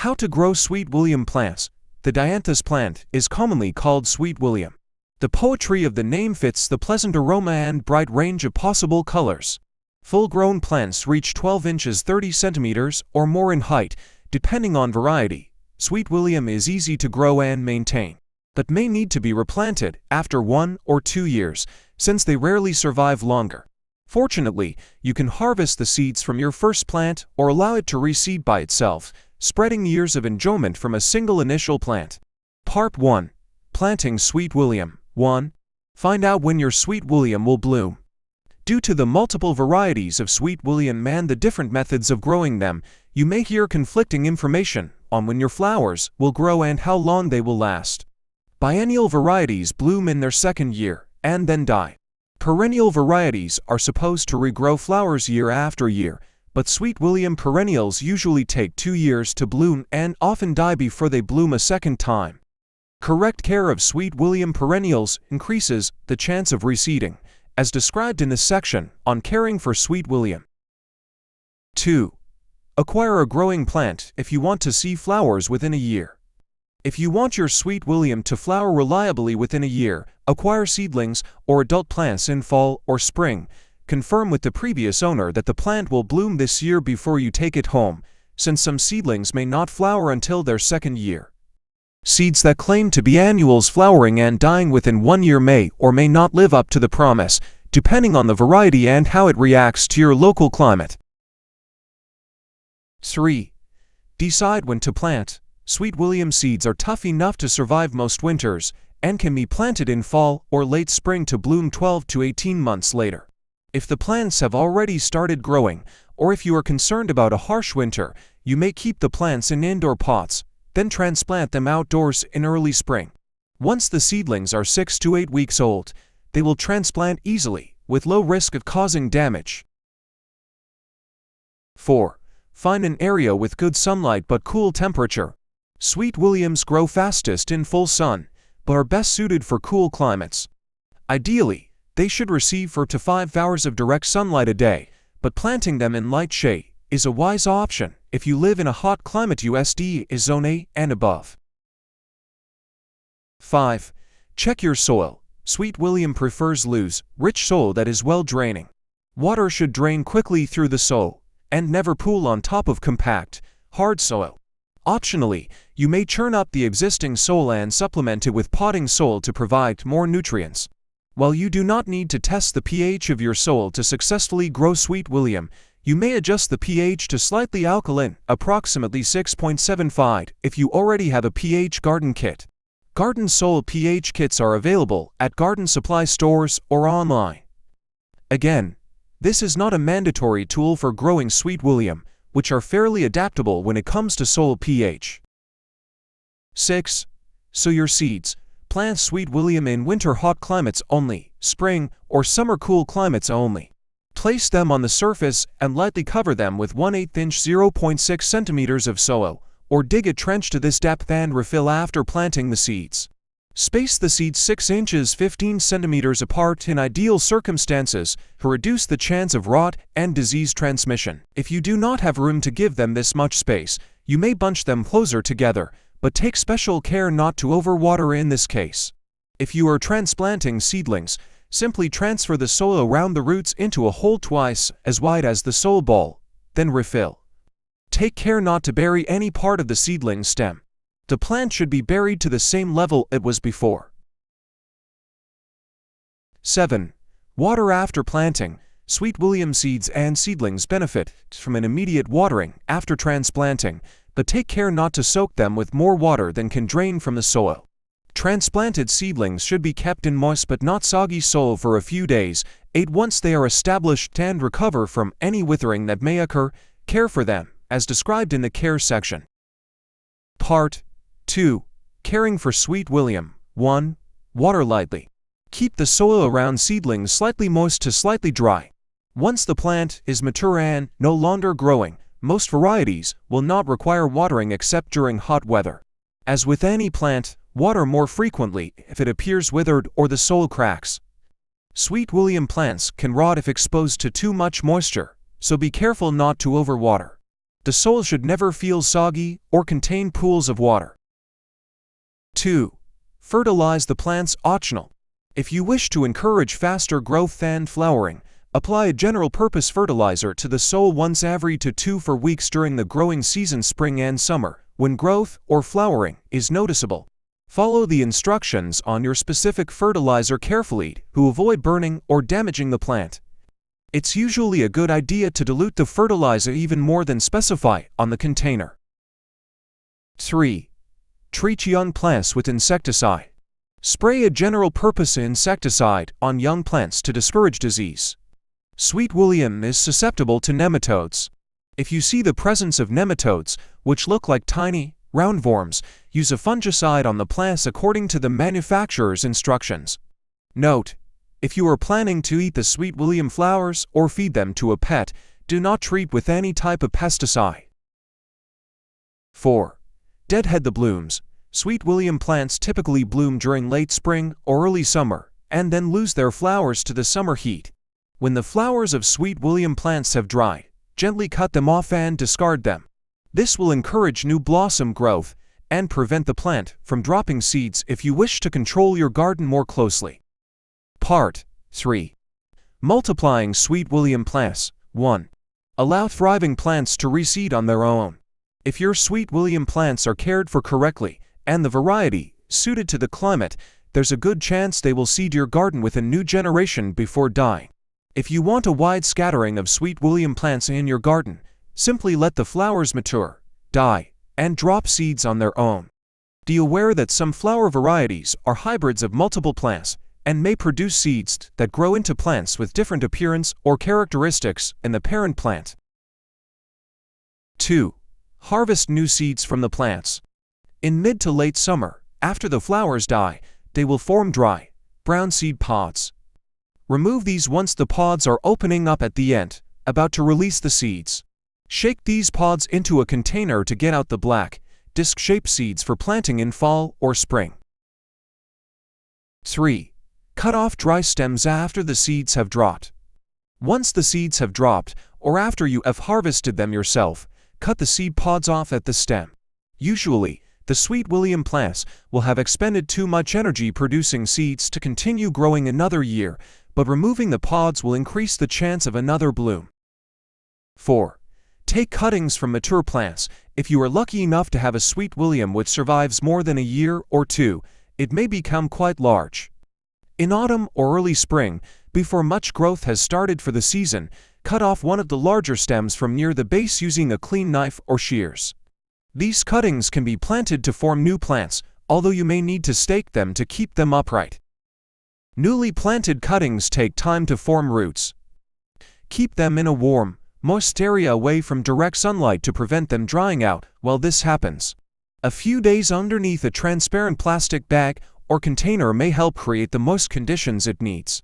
How to grow Sweet William plants. The dianthus plant is commonly called Sweet William. The poetry of the name fits the pleasant aroma and bright range of possible colors. Full-grown plants reach 12 inches 30 centimeters or more in height, depending on variety. Sweet William is easy to grow and maintain, but may need to be replanted after 1 or 2 years, since they rarely survive longer. Fortunately, you can harvest the seeds from your first plant or allow it to reseed by itself, spreading years of enjoyment from a single initial plant. Part 1. Planting Sweet William. 1. Find out when your Sweet William will bloom. Due to the multiple varieties of Sweet William and the different methods of growing them, you may hear conflicting information on when your flowers will grow and how long they will last. Biennial varieties bloom in their second year and then die. Perennial varieties are supposed to regrow flowers year after year, but Sweet William perennials usually take 2 years to bloom and often die before they bloom a second time. Correct care of Sweet William perennials increases the chance of reseeding, as described in this section on caring for Sweet William. 2. Acquire a growing plant if you want to see flowers within a year. If you want your Sweet William to flower reliably within a year, acquire seedlings or adult plants in fall or spring. Confirm with the previous owner that the plant will bloom this year before you take it home, since some seedlings may not flower until their second year. Seeds that claim to be annuals flowering and dying within 1 year may or may not live up to the promise, depending on the variety and how it reacts to your local climate. 3. Decide when to plant. Sweet William seeds are tough enough to survive most winters and can be planted in fall or late spring to bloom 12 to 18 months later. If the plants have already started growing, or if you are concerned about a harsh winter, you may keep the plants in indoor pots, then transplant them outdoors in early spring. Once the seedlings are 6 to 8 weeks old, they will transplant easily, with low risk of causing damage. 4. Find an area with good sunlight but cool temperature. Sweet Williams grow fastest in full sun, but are best suited for cool climates. Ideally, they should receive 4 to 5 hours of direct sunlight a day, but planting them in light shade is a wise option if you live in a hot climate. USD is Zone A and above. 5. Check your soil. Sweet William prefers loose, rich soil that is well draining. Water should drain quickly through the soil and never pool on top of compact, hard soil. Optionally, you may churn up the existing soil and supplement it with potting soil to provide more nutrients. While you do not need to test the pH of your soil to successfully grow Sweet William, you may adjust the pH to slightly alkaline, approximately 6.75, if you already have a pH garden kit. Garden soil pH kits are available at garden supply stores or online. Again, this is not a mandatory tool for growing Sweet William, which are fairly adaptable when it comes to soil pH. 6. Sow your seeds. Plant Sweet William in winter hot climates only, spring or summer cool climates only. Place them on the surface and lightly cover them with 1/8 inch 0.6 centimeters of soil, or dig a trench to this depth and refill after planting the seeds. Space the seeds 6 inches 15 centimeters apart in ideal circumstances to reduce the chance of rot and disease transmission. If you do not have room to give them this much space, you may bunch them closer together, but take special care not to overwater in this case. If you are transplanting seedlings, simply transfer the soil around the roots into a hole twice as wide as the soil ball, then refill. Take care not to bury any part of the seedling stem. The plant should be buried to the same level it was before. 7. Water after planting. Sweet William seeds and seedlings benefit from an immediate watering after transplanting, but take care not to soak them with more water than can drain from the soil. Transplanted seedlings should be kept in moist but not soggy soil for a few days, once they are established and recover from any withering that may occur. Care for them, as described in the care section. Part 2. Caring for Sweet William. 1. Water lightly. Keep the soil around seedlings slightly moist to slightly dry. Once the plant is mature and no longer growing, most varieties will not require watering except during hot weather. As with any plant, water more frequently if it appears withered or the soil cracks. Sweet William plants can rot if exposed to too much moisture, so be careful not to overwater. The soil should never feel soggy or contain pools of water. 2. Fertilize the plants optional. If you wish to encourage faster growth and flowering, apply a general-purpose fertilizer to the soil once every 2 to 4 weeks during the growing season spring and summer, when growth or flowering is noticeable. Follow the instructions on your specific fertilizer carefully to avoid burning or damaging the plant. It's usually a good idea to dilute the fertilizer even more than specified on the container. 3. Treat young plants with insecticide. Spray a general-purpose insecticide on young plants to discourage disease. Sweet William is susceptible to nematodes. If you see the presence of nematodes, which look like tiny, roundworms, use a fungicide on the plants according to the manufacturer's instructions. Note: if you are planning to eat the Sweet William flowers or feed them to a pet, do not treat with any type of pesticide. 4. Deadhead the blooms. Sweet William plants typically bloom during late spring or early summer, and then lose their flowers to the summer heat. When the flowers of Sweet William plants have dried, gently cut them off and discard them. This will encourage new blossom growth and prevent the plant from dropping seeds if you wish to control your garden more closely. Part 3. Multiplying Sweet William plants. 1. Allow thriving plants to reseed on their own. If your Sweet William plants are cared for correctly and the variety suited to the climate, there's a good chance they will seed your garden with a new generation before dying. If you want a wide scattering of Sweet William plants in your garden, simply let the flowers mature, die, and drop seeds on their own. Be aware that some flower varieties are hybrids of multiple plants and may produce seeds that grow into plants with different appearance or characteristics in the parent plant. 2. Harvest new seeds from the plants. In mid to late summer, after the flowers die, they will form dry, brown seed pods. Remove these once the pods are opening up at the end, about to release the seeds. Shake these pods into a container to get out the black, disc-shaped seeds for planting in fall or spring. 3. Cut off dry stems after the seeds have dropped. Once the seeds have dropped, or after you have harvested them yourself, cut the seed pods off at the stem. Usually, the Sweet William plants will have expended too much energy producing seeds to continue growing another year, but removing the pods will increase the chance of another bloom. 4. Take cuttings from mature plants. If you are lucky enough to have a Sweet William which survives more than a year or two, it may become quite large. In autumn or early spring, before much growth has started for the season, cut off one of the larger stems from near the base using a clean knife or shears. These cuttings can be planted to form new plants, although you may need to stake them to keep them upright. Newly planted cuttings take time to form roots. Keep them in a warm, moist area away from direct sunlight to prevent them drying out while this happens. A few days underneath a transparent plastic bag or container may help create the moist conditions it needs.